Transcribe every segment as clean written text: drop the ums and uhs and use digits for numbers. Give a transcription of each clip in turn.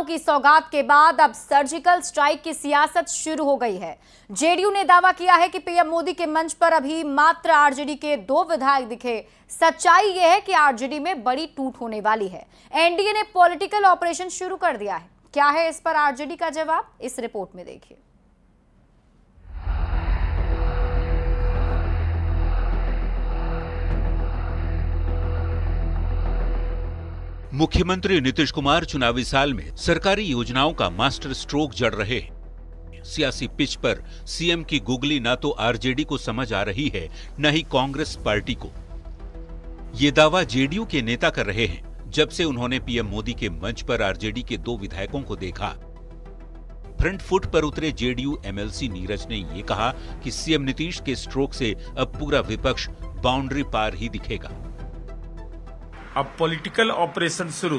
की सौगात के बाद अब सर्जिकल स्ट्राइक की सियासत शुरू हो गई है। जेडीयू ने दावा किया है कि पीएम मोदी के मंच पर अभी मात्र आरजेडी के 2 विधायक दिखे। सच्चाई यह है कि आरजेडी में बड़ी टूट होने वाली है। एनडीए ने पॉलिटिकल ऑपरेशन शुरू कर दिया है। क्या है इस पर आरजेडी का जवाब, इस रिपोर्ट में देखिए। मुख्यमंत्री नीतीश कुमार चुनावी साल में सरकारी योजनाओं का मास्टर स्ट्रोक जड़ रहे हैं। सियासी पिच पर सीएम की गुगली न तो आरजेडी को समझ आ रही है, न ही कांग्रेस पार्टी को। ये दावा जेडीयू के नेता कर रहे हैं जब से उन्होंने पीएम मोदी के मंच पर आरजेडी के 2 विधायकों को देखा। फ्रंट फुट पर उतरे जेडीयू एमएलसी नीरज ने ये कहा कि सीएम नीतीश के स्ट्रोक से अब पूरा विपक्ष बाउंड्री पार ही दिखेगा। अब पॉलिटिकल ऑपरेशन शुरू,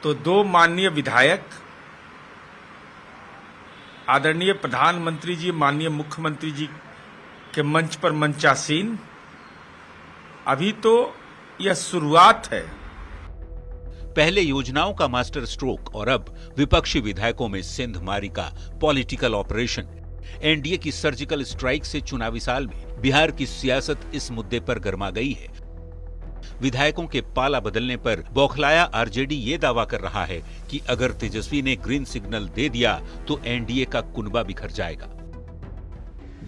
तो 2 माननीय विधायक, आदरणीय प्रधानमंत्री जी, माननीय मुख्यमंत्री जी के मंच पर मंचासीन। अभी तो यह शुरुआत है। पहले योजनाओं का मास्टर स्ट्रोक और अब विपक्षी विधायकों में सिंध मारी का पॉलिटिकल ऑपरेशन। एनडीए की सर्जिकल स्ट्राइक से चुनावी साल में बिहार की सियासत इस मुद्दे पर गर्मा गई है। विधायकों के पाला बदलने पर बौखलाया आरजेडी ये दावा कर रहा है कि अगर तेजस्वी ने ग्रीन सिग्नल दे दिया तो एनडीए का कुनबा बिखर जाएगा।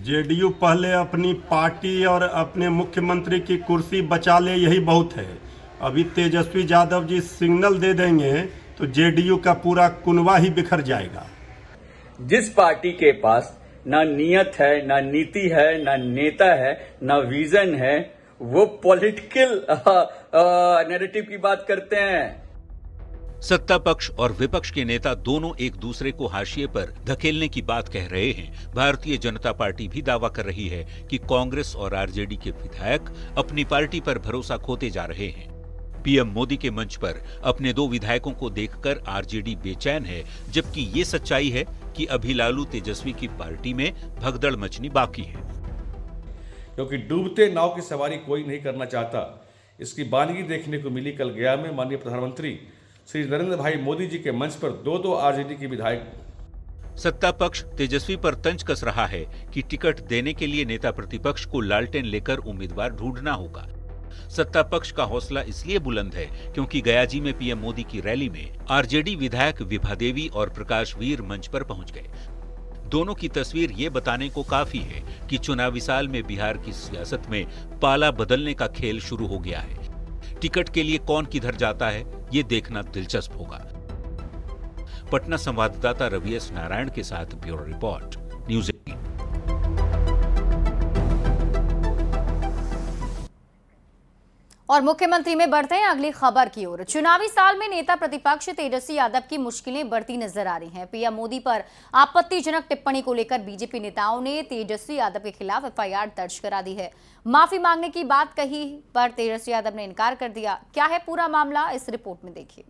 जेडीयू पहले अपनी पार्टी और अपने मुख्यमंत्री की कुर्सी बचा ले, यही बहुत है। अभी तेजस्वी यादव जी सिग्नल दे देंगे तो जेडीयू का पूरा कुनबा ही बिखर जाएगा। जिस पार्टी के पास ना नियत है, ना नीति है, ना नेता है, ना विजन है, वो पॉलिटिकल नैरेटिव की बात करते हैं। सत्ता पक्ष और विपक्ष के नेता दोनों एक दूसरे को हाशिए पर धकेलने की बात कह रहे हैं। भारतीय जनता पार्टी भी दावा कर रही है कि कांग्रेस और आरजेडी के विधायक अपनी पार्टी पर भरोसा खोते जा रहे हैं। पीएम मोदी के मंच पर अपने 2 विधायकों को देखकर आरजेडी बेचैन है, जबकि ये सच्चाई है कि अभी लालू तेजस्वी की पार्टी में भगदड़ मचनी बाकी है। क्योंकि डूबते नाव की सवारी कोई नहीं करना चाहता। इसकी बानगी देखने को मिली कल गया में माननीय प्रधानमंत्री श्री नरेंद्र भाई मोदी जी के मंच पर 2 आरजेडी के विधायक। सत्ता पक्ष तेजस्वी पर तंज कस रहा है कि टिकट देने के लिए नेता प्रतिपक्ष को लालटेन लेकर उम्मीदवार ढूंढना होगा। सत्ता पक्ष का हौसला इसलिए बुलंद है क्योंकि गयाजी में पीएम मोदी की रैली में आरजेडी विधायक विभा देवी और प्रकाश वीर मंच पर पहुंच गए। दोनों की तस्वीर ये बताने को काफी है कि चुनावी साल में बिहार की सियासत में पाला बदलने का खेल शुरू हो गया है। टिकट के लिए कौन किधर जाता है, ये देखना दिलचस्प होगा। पटना संवाददाता रवि एस नारायण के साथ ब्यूरो रिपोर्ट, न्यूज़ 18। और मुख्यमंत्री में बढ़ते हैं अगली खबर की ओर। चुनावी साल में नेता प्रतिपक्ष तेजस्वी यादव की मुश्किलें बढ़ती नजर आ रही हैं। पीएम मोदी पर आपत्तिजनक टिप्पणी को लेकर बीजेपी नेताओं ने तेजस्वी यादव के खिलाफ एफआईआर दर्ज करा दी है। माफी मांगने की बात कही पर तेजस्वी यादव ने इनकार कर दिया। क्या है पूरा मामला, इस रिपोर्ट में देखिए।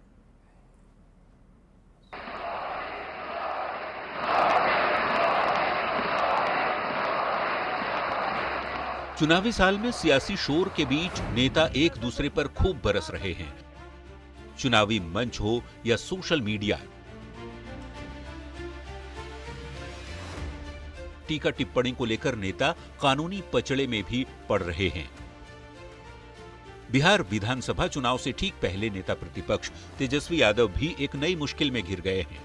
चुनावी साल में सियासी शोर के बीच नेता एक दूसरे पर खूब बरस रहे हैं। चुनावी मंच हो या सोशल मीडिया, टीका टिप्पणी को लेकर नेता कानूनी पचड़े में भी पड़ रहे हैं। बिहार विधानसभा चुनाव से ठीक पहले नेता प्रतिपक्ष तेजस्वी यादव भी एक नई मुश्किल में घिर गए हैं।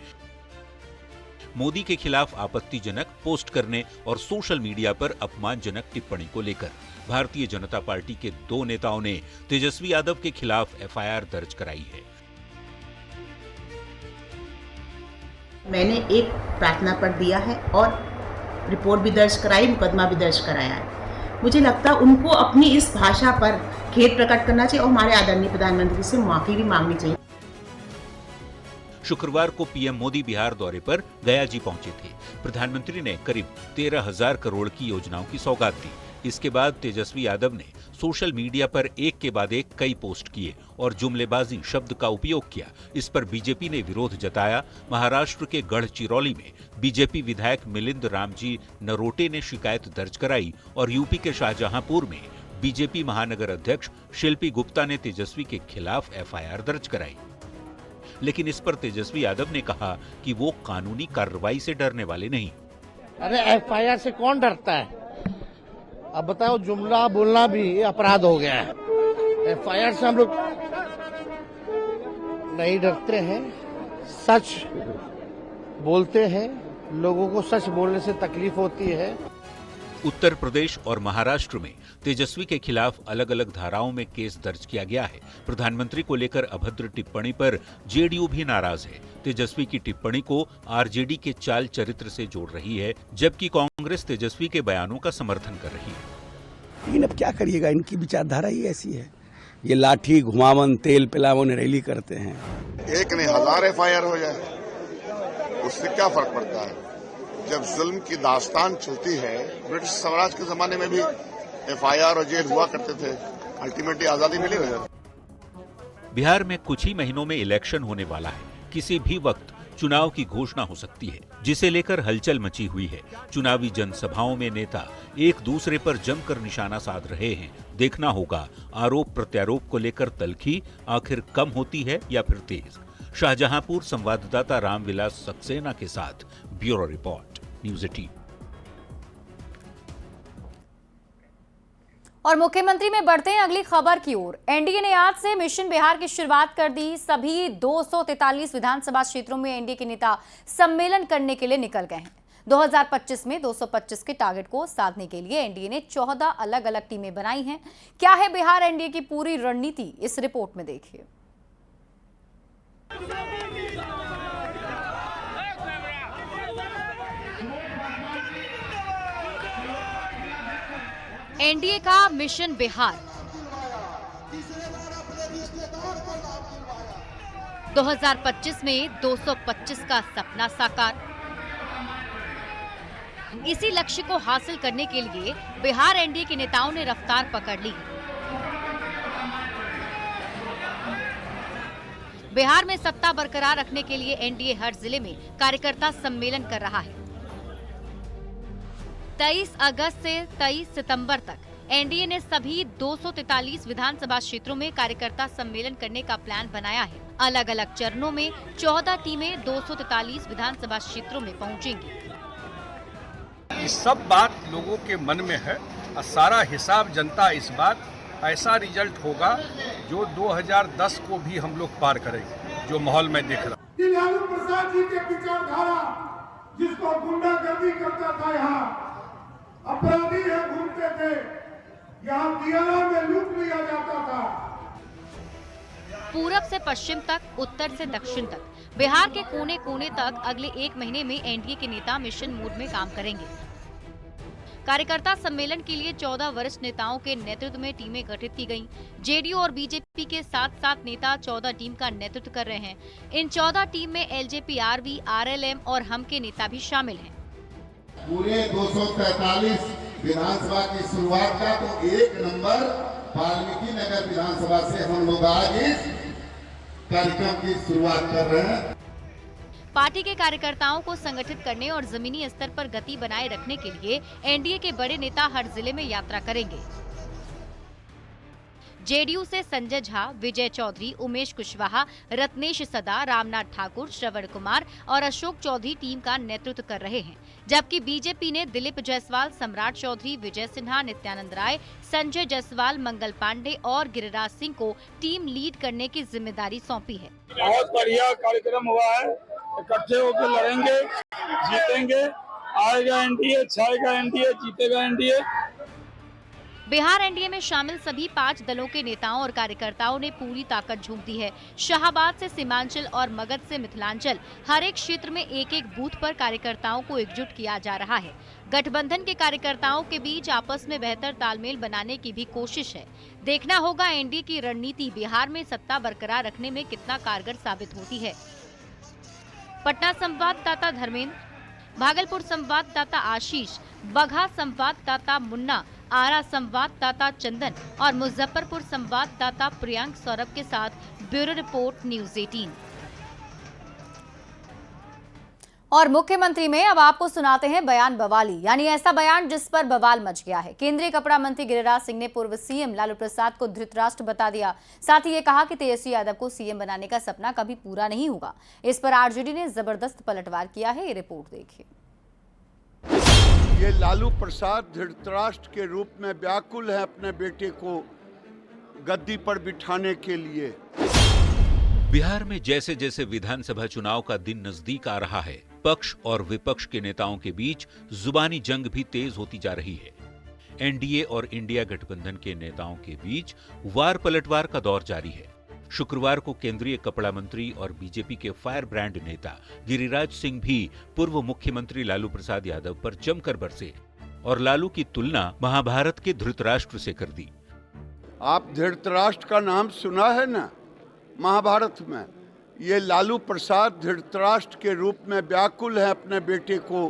मोदी के खिलाफ आपत्तिजनक पोस्ट करने और सोशल मीडिया पर अपमानजनक टिप्पणी को लेकर भारतीय जनता पार्टी के 2 नेताओं ने तेजस्वी यादव के खिलाफ एफआईआर दर्ज कराई है। मैंने एक प्रार्थना पत्र दिया है और रिपोर्ट भी दर्ज कराई, मुकदमा भी दर्ज कराया है। मुझे लगता है उनको अपनी इस भाषा पर खेद प्रकट करना चाहिए और हमारे आदरणीय प्रधानमंत्री से माफी भी मांगनी चाहिए। शुक्रवार को पीएम मोदी बिहार दौरे पर गयाजी पहुंचे थे। प्रधानमंत्री ने करीब 13,000 करोड़ की योजनाओं की सौगात दी। इसके बाद तेजस्वी यादव ने सोशल मीडिया पर एक के बाद एक कई पोस्ट किए और जुमलेबाजी शब्द का उपयोग किया। इस पर बीजेपी ने विरोध जताया। महाराष्ट्र के गढ़चिरौली में बीजेपी विधायक मिलिंद रामजी नरोटे ने शिकायत दर्ज कराई और यूपी के शाहजहांपुर में बीजेपी महानगर अध्यक्ष शिल्पी गुप्ता ने तेजस्वी के खिलाफ एफआईआर दर्ज कराई। लेकिन इस पर तेजस्वी यादव ने कहा कि वो कानूनी कार्रवाई से डरने वाले नहीं। अरे एफआईआर से कौन डरता है? अब बताओ, जुमला बोलना भी अपराध हो गया है। एफआईआर से हम लोग नहीं डरते हैं, सच बोलते हैं। लोगों को सच बोलने से तकलीफ होती है। उत्तर प्रदेश और महाराष्ट्र में तेजस्वी के खिलाफ अलग अलग धाराओं में केस दर्ज किया गया है। प्रधानमंत्री को लेकर अभद्र टिप्पणी पर जेडीयू भी नाराज है। तेजस्वी की टिप्पणी को आरजेडी के चाल चरित्र से जोड़ रही है, जबकि कांग्रेस तेजस्वी के बयानों का समर्थन कर रही है। लेकिन अब क्या करिएगा, इनकी विचारधारा ही ऐसी है। ये लाठी घुमावन तेल पिलावन रैली करते हैं। एक नहीं 1000 एफआईआर हो जाए, उससे क्या फर्क पड़ता है? जब जुल्म की दास्तान चलती है, ब्रिटिश साम्राज्य के जमाने में भी एफआईआर और जेल हुआ करते थे, अल्टीमेटली आजादी मिली ना। बिहार में कुछ ही महीनों में इलेक्शन होने वाला है। किसी भी वक्त चुनाव की घोषणा हो सकती है, जिसे लेकर हलचल मची हुई है। चुनावी जनसभाओं में नेता एक दूसरे पर जमकर निशाना साध रहे हैं। देखना होगा आरोप प्रत्यारोप को लेकर तल्खी आखिर कम होती है या फिर तेज। शाहजहांपुर संवाददाता रामविलास सक्सेना के साथ ब्यूरो रिपोर्ट, न्यूज़ 18। और मुख्यमंत्री में बढ़ते हैं अगली खबर की ओर। एनडीए ने आज से मिशन बिहार की शुरुआत कर दी। सभी 243 विधानसभा क्षेत्रों में एनडीए के नेता सम्मेलन करने के लिए निकल गए हैं। 2025 में 225 के टारगेट को साधने के लिए एनडीए ने 14 अलग अलग टीमें बनाई हैं। क्या है बिहार एनडीए की पूरी रणनीति, इस रिपोर्ट में देखिए। एनडीए का मिशन बिहार 2025 में 225 का सपना साकार। इसी लक्ष्य को हासिल करने के लिए बिहार एनडीए के नेताओं ने रफ्तार पकड़ ली। बिहार में सत्ता बरकरार रखने के लिए एनडीए हर जिले में कार्यकर्ता सम्मेलन कर रहा है। 23 अगस्त से 23 सितंबर तक एनडीए ने सभी 243 विधानसभा क्षेत्रों में कार्यकर्ता सम्मेलन करने का प्लान बनाया है। अलग अलग चरणों में 14 टीमें 243 विधानसभा क्षेत्रों में पहुंचेंगी। ये सब बात लोगों के मन में है और सारा हिसाब जनता इस बार ऐसा रिजल्ट होगा जो 2010 को भी हम लोग पार करेंगे, जो माहौल में देख रहा हूँ। लालू प्रसाद जी के विचारधारा, जिसको गुंडागर्दी करता था, यहाँ अपराधी है घूमते थे, यहाँ दियाला में लूट लिया जाता था। पूरब से पश्चिम तक, उत्तर से दक्षिण तक, बिहार के कोने कोने तक अगले 1 महीने में एनडीए के नेता मिशन मोड में काम करेंगे। कार्यकर्ता सम्मेलन के लिए 14 वरिष्ठ नेताओं के नेतृत्व में टीमें गठित की गईं। जेडीयू और बीजेपी के साथ नेता 14 टीम का नेतृत्व कर रहे हैं। इन 14 टीम में एलजेपी, आरवी, आरएलएम और हम के नेता भी शामिल हैं। पूरे 243 विधानसभा की शुरुआत का तो 1 नंबर वाल्मीकि नगर विधानसभा से हम लोग आज इस कार्यक्रम की शुरुआत कर रहे हैं। पार्टी के कार्यकर्ताओं को संगठित करने और जमीनी स्तर पर गति बनाए रखने के लिए एनडीए के बड़े नेता हर जिले में यात्रा करेंगे। जेडीयू से संजय झा, विजय चौधरी, उमेश कुशवाहा, रत्नेश सदा, रामनाथ ठाकुर, श्रवण कुमार और अशोक चौधरी टीम का नेतृत्व कर रहे हैं, जबकि बीजेपी ने दिलीप जायसवाल, सम्राट चौधरी, विजय सिन्हा, नित्यानंद राय, संजय जायसवाल, मंगल पांडे और गिरिराज सिंह को टीम लीड करने की जिम्मेदारी सौंपी है। बहुत बढ़िया कार्यक्रम हुआ है, इकट्ठे होकर लड़ेंगे, जीतेंगे, आएगा एनडीए, छाएगा एनडीए, जीतेगा एनडीए। बिहार एनडीए में शामिल सभी 5 दलों के नेताओं और कार्यकर्ताओं ने पूरी ताकत झोंक दी है। शाहाबाद से सीमांचल और मगध से मिथिलांचल, हर एक क्षेत्र में एक बूथ पर कार्यकर्ताओं को एकजुट किया जा रहा है। गठबंधन के कार्यकर्ताओं के बीच आपस में बेहतर तालमेल बनाने की भी कोशिश है। देखना होगा एनडीए की रणनीति बिहार में सत्ता बरकरार रखने में कितना कारगर साबित होती है। पटना संवाददाता धर्मेंद्र, भागलपुर संवाददाता आशीष, बगहा संवाददाता मुन्ना, आरा संवाददाता चंदन और मुजफ्फरपुर संवाददाता प्रियांक सौरभ के साथ ब्यूरो रिपोर्ट, न्यूज़ 18। और मुख्यमंत्री में अब आपको सुनाते हैं बयान बवाली, यानी ऐसा बयान जिस पर बवाल मच गया है। केंद्रीय कपड़ा मंत्री गिरिराज सिंह ने पूर्व सीएम लालू प्रसाद को धृतराष्ट्र बता दिया। साथ ही ये कहा कि तेजस्वी यादव को सीएम बनाने का सपना कभी पूरा नहीं होगा। इस पर आरजेडी ने जबरदस्त पलटवार किया है। ये रिपोर्ट देखिए। ये लालू प्रसाद धृतराष्ट्र के रूप में व्याकुल है अपने बेटे को गद्दी पर बिठाने के लिए। बिहार में जैसे जैसे विधानसभा चुनाव का दिन नजदीक आ रहा है, पक्ष और विपक्ष के नेताओं के बीच जुबानी जंग भी तेज होती जा रही है। एनडीए और इंडिया गठबंधन के नेताओं के बीच वार पलटवार का दौर जारी है। शुक्रवार को केंद्रीय कपड़ा मंत्री और बीजेपी के फायर ब्रांड नेता गिरिराज सिंह भी पूर्व मुख्यमंत्री लालू प्रसाद यादव पर जमकर बरसे और लालू की तुलना महाभारत के धृतराष्ट्र से कर दी। आप धृतराष्ट्र का नाम सुना है ना महाभारत में? ये लालू प्रसाद धृतराष्ट्र के रूप में व्याकुल है अपने बेटे को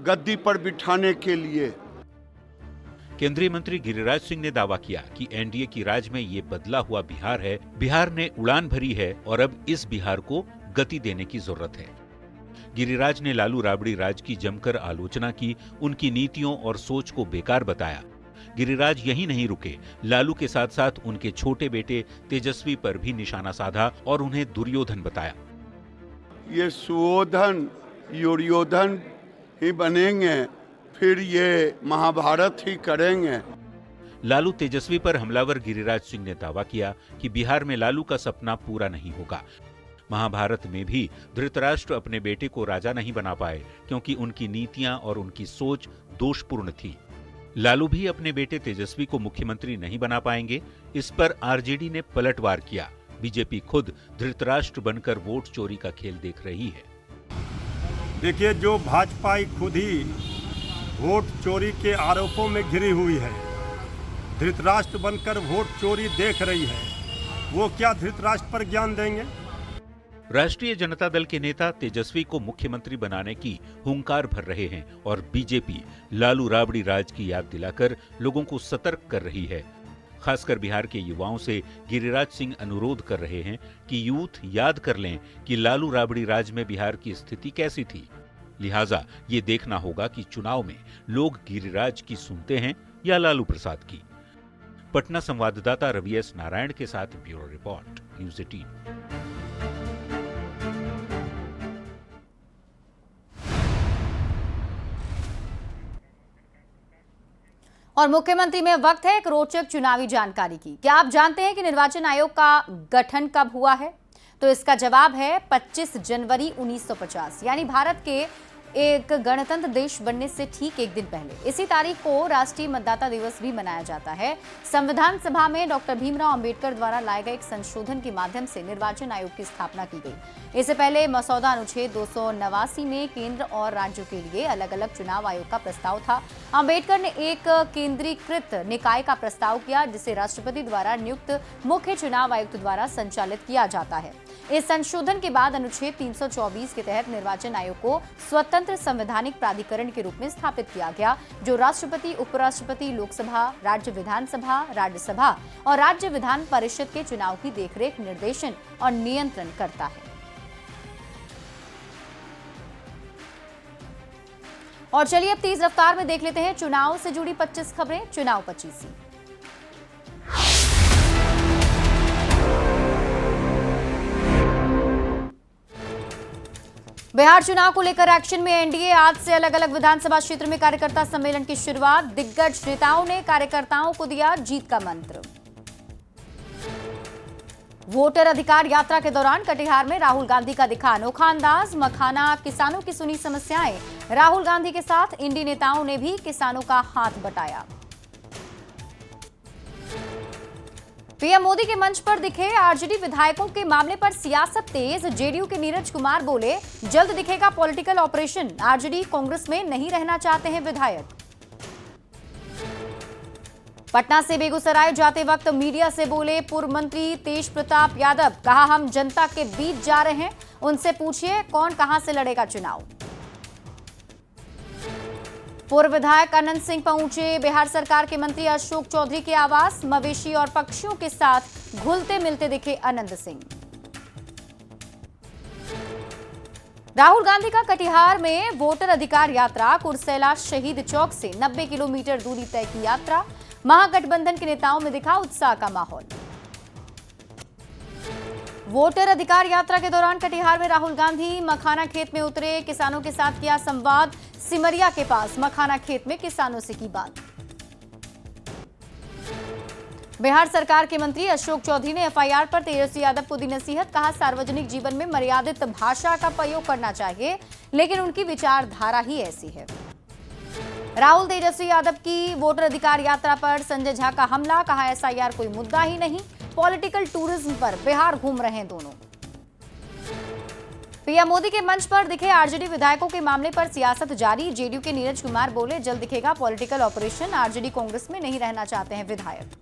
गद्दी पर बिठाने के लिए। केंद्रीय मंत्री गिरिराज सिंह ने दावा किया कि एनडीए की राज में ये बदला हुआ बिहार है। बिहार ने उड़ान भरी है और अब इस बिहार को गति देने की जरूरत है। गिरिराज ने लालू राबड़ी राज की जमकर आलोचना की, उनकी नीतियों और सोच को बेकार बताया। गिरिराज यहीं नहीं रुके, लालू के साथ साथ उनके छोटे बेटे तेजस्वी पर भी निशाना साधा और उन्हें दुर्योधन बताया। ये सुयोधन दुर्योधन ही बनेंगे, फिर ये महाभारत ही करेंगे। लालू तेजस्वी पर हमलावर गिरिराज सिंह ने दावा किया कि बिहार में लालू का सपना पूरा नहीं होगा। महाभारत में भी धृतराष्ट्र अपने बेटे को राजा नहीं बना पाए क्योंकि उनकी नीतियां और उनकी सोच दोषपूर्ण थी। लालू भी अपने बेटे तेजस्वी को मुख्यमंत्री नहीं बना पाएंगे। इस पर आरजेडी ने पलटवार किया। बीजेपी खुद धृतराष्ट्र बनकर वोट चोरी का खेल देख रही है। देखिए, जो भाजपा खुद ही वोट चोरी के आरोपों में घिरी हुई है, धृतराष्ट्र बनकर वोट चोरी देख रही है, वो क्या धृतराष्ट्र पर ज्ञान देंगे? राष्ट्रीय जनता दल के नेता तेजस्वी को मुख्यमंत्री बनाने की हुंकार भर रहे हैं और बीजेपी लालू राबड़ी राज की याद दिलाकर लोगों को सतर्क कर रही है। खासकर बिहार के युवाओं से गिरिराज सिंह अनुरोध कर रहे हैं कि यूथ याद कर लें कि लालू राबड़ी राज में बिहार की स्थिति कैसी थी। लिहाजा ये देखना होगा कि चुनाव में लोग गिरिराज की सुनते हैं या लालू प्रसाद की। पटना संवाददाता रवि एस नारायण के साथ ब्यूरो रिपोर्ट, न्यूज़ 18। और मुख्यमंत्री में वक्त है एक रोचक चुनावी जानकारी की। क्या आप जानते हैं कि निर्वाचन आयोग का गठन कब हुआ है? तो इसका जवाब है 25 जनवरी 1950, यानी भारत के एक गणतंत्र देश बनने से ठीक एक दिन पहले। इसी तारीख को राष्ट्रीय मतदाता दिवस भी मनाया जाता है। संविधान सभा में डॉक्टर भीमराव अंबेडकर द्वारा लाए गए एक संशोधन के माध्यम से निर्वाचन आयोग की स्थापना की गई। इससे पहले मसौदा अनुच्छेद 289 में केंद्र और राज्यों के लिए अलग अलग चुनाव आयोग का प्रस्ताव था। अंबेडकर ने एक केंद्रीकृत निकाय का प्रस्ताव किया जिसे राष्ट्रपति द्वारा नियुक्त मुख्य चुनाव आयुक्त द्वारा संचालित किया जाता है। इस संशोधन के बाद अनुच्छेद 324 के तहत निर्वाचन आयोग को स्वतंत्र संवैधानिक प्राधिकरण के रूप में स्थापित किया गया, जो राष्ट्रपति, उपराष्ट्रपति, लोकसभा, राज्य विधानसभा, राज्यसभा और राज्य विधान परिषद के चुनाव की देखरेख, निर्देशन और नियंत्रण करता है। और चलिए अब तेज रफ्तार में देख लेते हैं चुनाव से जुड़ी 25 खबरें। चुनाव 25। बिहार चुनाव को लेकर एक्शन में एनडीए। आज से अलग अलग विधानसभा क्षेत्र में कार्यकर्ता सम्मेलन की शुरुआत। दिग्गज नेताओं ने कार्यकर्ताओं को दिया जीत का मंत्र। वोटर अधिकार यात्रा के दौरान कटिहार में राहुल गांधी का दिखा अनोखा अंदाज। मखाना किसानों की सुनी समस्याएं। राहुल गांधी के साथ इंडी नेताओं ने भी किसानों का हाथ बटाया। पीएम मोदी के मंच पर दिखे आरजेडी विधायकों के मामले पर सियासत तेज। जेडीयू के नीरज कुमार बोले, जल्द दिखेगा पॉलिटिकल ऑपरेशन। आरजेडी कांग्रेस में नहीं रहना चाहते हैं विधायक। पटना से बेगूसराय जाते वक्त मीडिया से बोले पूर्व मंत्री तेज प्रताप यादव, कहा हम जनता के बीच जा रहे हैं, उनसे पूछिए कौन कहां से लड़ेगा चुनाव। पूर्व विधायक अनंत सिंह पहुंचे बिहार सरकार के मंत्री अशोक चौधरी के आवास। मवेशी और पक्षियों के साथ घुलते मिलते दिखे अनंत सिंह। राहुल गांधी का कटिहार में वोटर अधिकार यात्रा कुर्सेला शहीद चौक से 90 किलोमीटर दूरी तय की यात्रा। महागठबंधन के नेताओं में दिखा उत्साह का माहौल। वोटर अधिकार यात्रा के दौरान कटिहार में राहुल गांधी मखाना खेत में उतरे, किसानों के साथ किया संवाद। सिमरिया के पास मखाना खेत में किसानों से की बात। बिहार सरकार के मंत्री अशोक चौधरी ने एफआईआर पर तेजस्वी यादव को दी नसीहत। कहा, सार्वजनिक जीवन में मर्यादित भाषा का प्रयोग करना चाहिए, लेकिन उनकी विचारधारा ही ऐसी है। राहुल तेजस्वी यादव की वोटर अधिकार यात्रा पर संजय झा का हमला। कहा, एसआईआर कोई मुद्दा ही नहीं, पॉलिटिकल टूरिज्म पर बिहार घूम रहे हैं दोनों। पीएम मोदी के मंच पर दिखे आरजेडी विधायकों के मामले पर सियासत जारी। जेडीयू के नीरज कुमार बोले, जल्द दिखेगा पॉलिटिकल ऑपरेशन। आरजेडी कांग्रेस में नहीं रहना चाहते हैं विधायक।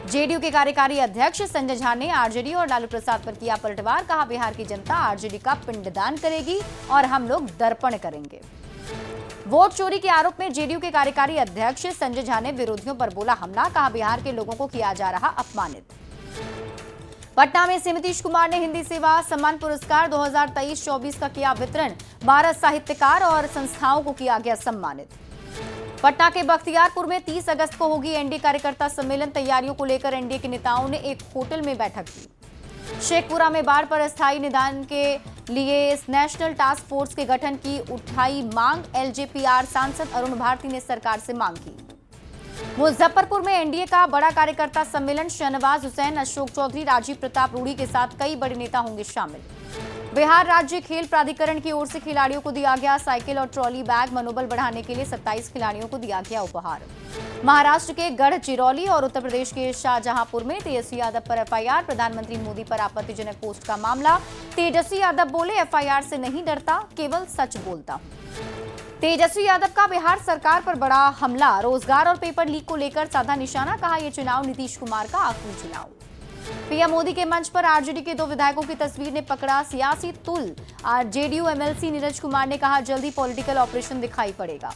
जेडीयू के कार्यकारी अध्यक्ष संजय झा ने आरजेडी और लालू प्रसाद पर किया पलटवार। कहा, बिहार की जनता आरजेडी का पिंडदान करेगी और हम लोग दर्पण करेंगे। वोट चोरी के आरोप में जेडीयू के कार्यकारी अध्यक्ष संजय झा ने विरोधियों पर बोला हमला। कहा, बिहार के लोगों को किया जा रहा अपमानित। पटना में नीतीश कुमार ने हिंदी सेवा सम्मान पुरस्कार 2023-24 का किया वितरण। 12 साहित्यकार और संस्थाओं को किया गया सम्मानित। पटना के बख्तियारपुर में 30 अगस्त को होगी एनडीए कार्यकर्ता सम्मेलन। तैयारियों को लेकर एनडीए के नेताओं ने एक होटल में बैठक की। शेखपुरा में बाढ़ पर अस्थायी निदान के लिए नेशनल टास्क फोर्स के गठन की उठाई मांग। एलजेपीआर सांसद अरुण भारती ने सरकार से मांग की। मुजफ्फरपुर में एनडीए का बड़ा कार्यकर्ता सम्मेलन। शहनवाज हुसैन, अशोक चौधरी, राजीव प्रताप रूढ़ी के साथ कई बड़े नेता होंगे शामिल। बिहार राज्य खेल प्राधिकरण की ओर से खिलाड़ियों को दिया गया साइकिल और ट्रॉली बैग। मनोबल बढ़ाने के लिए 27 खिलाड़ियों को दिया गया उपहार। महाराष्ट्र के गढ़चिरौली और उत्तर प्रदेश के शाहजहांपुर में तेजस्वी यादव पर एफआईआर। प्रधानमंत्री मोदी पर आपत्तिजनक पोस्ट का मामला। तेजस्वी यादव बोले, एफआईआर से नहीं डरता, केवल सच बोलता हूं। तेजस्वी यादव का बिहार सरकार पर बड़ा हमला। रोजगार और पेपर लीक को लेकर साधा निशाना। कहा, यह चुनाव नीतीश कुमार का आखिरी चुनाव। पीएम मोदी के मंच पर आरजेडी के 2 विधायकों की तस्वीर ने पकड़ा सियासी तुल। जेडीयू एमएलसी नीरज कुमार ने कहा, जल्दी पॉलिटिकल ऑपरेशन दिखाई पड़ेगा।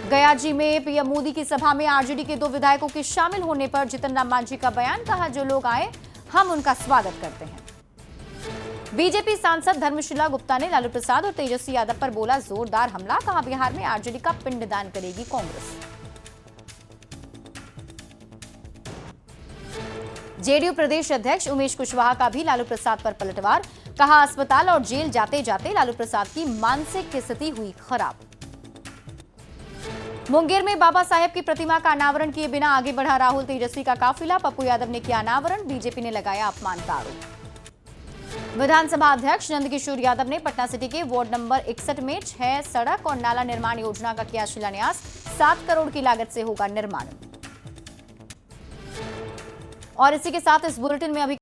गयाजी में पीएम मोदी की सभा में आरजेडी के 2 विधायकों के शामिल होने पर जीतन राम मांझी का बयान। कहा, जो लोग आए हम उनका स्वागत करते हैं। बीजेपी सांसद धर्मशिला गुप्ता ने लालू प्रसाद और तेजस्वी यादव पर बोला जोरदार हमला। कहा, बिहार में आरजेडी का पिंडदान करेगी कांग्रेस। जेडीयू प्रदेश अध्यक्ष उमेश कुशवाहा का भी लालू प्रसाद पर पलटवार। कहा, अस्पताल और जेल जाते जाते लालू प्रसाद की मानसिक स्थिति हुई खराब। मुंगेर में बाबा साहेब की प्रतिमा का अनावरण किए बिना आगे बढ़ा राहुल तेजस्वी का काफिला। पप्पू यादव ने किया अनावरण। बीजेपी ने लगाया अपमान का आरोप। विधानसभा अध्यक्ष नंदकिशोर यादव ने पटना सिटी के वार्ड नंबर 61 में 6 सड़क और नाला निर्माण योजना का किया शिलान्यास। 7 करोड़ की लागत से होगा निर्माण। और इसी के साथ इस बुलेटिन में अभी